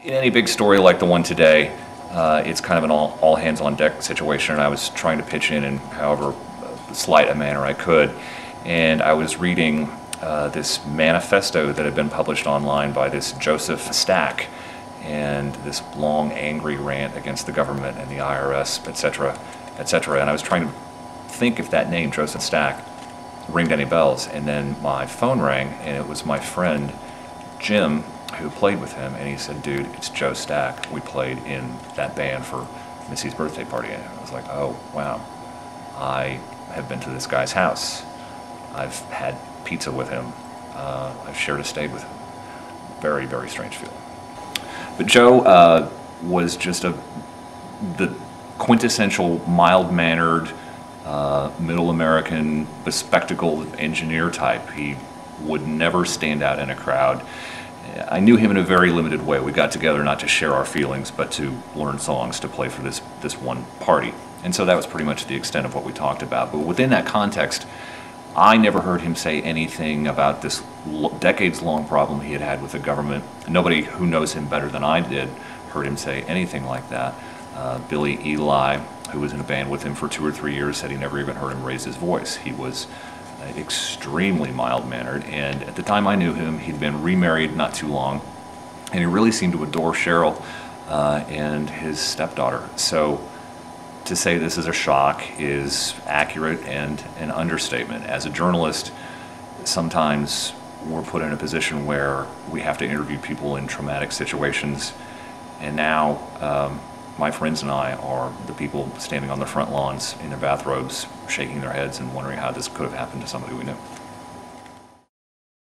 In any big story like the one today, it's kind of an all hands on deck situation, and I was trying to pitch in however slight a manner I could. And I was reading this manifesto that had been published online by this Joseph Stack, and this long angry rant against the government and the IRS, etc., etc. And I was trying to think if that name, Joseph Stack, ringed any bells, and then my phone rang, and it was my friend Jim who played with him, and he said, "Dude, it's Joe Stack. We played in that band for Missy's birthday party." And I was like, "Oh, wow. I have been to this guy's house. I've had pizza with him. I've shared a state with him." Very, very strange feeling. But Joe was just the quintessential mild-mannered, middle American, bespectacled engineer type. He would never stand out in a crowd. I knew him in a very limited way. We got together not to share our feelings, but to learn songs to play for this one party. And so that was pretty much the extent of what we talked about. But within that context, I never heard him say anything about this decades-long problem he had had with the government. Nobody who knows him better than I did heard him say anything like that. Billy Eli, who was in a band with him for 2 or 3 years, said he never even heard him raise his voice. He was extremely mild-mannered, and at the time I knew him, he'd been remarried not too long, and he really seemed to adore Cheryl and his stepdaughter. So to say this is a shock is accurate and an understatement. As a journalist, sometimes we're put in a position where we have to interview people in traumatic situations, and now my friends and I are the people standing on the front lawns in their bathrobes, shaking their heads and wondering how this could have happened to somebody we knew.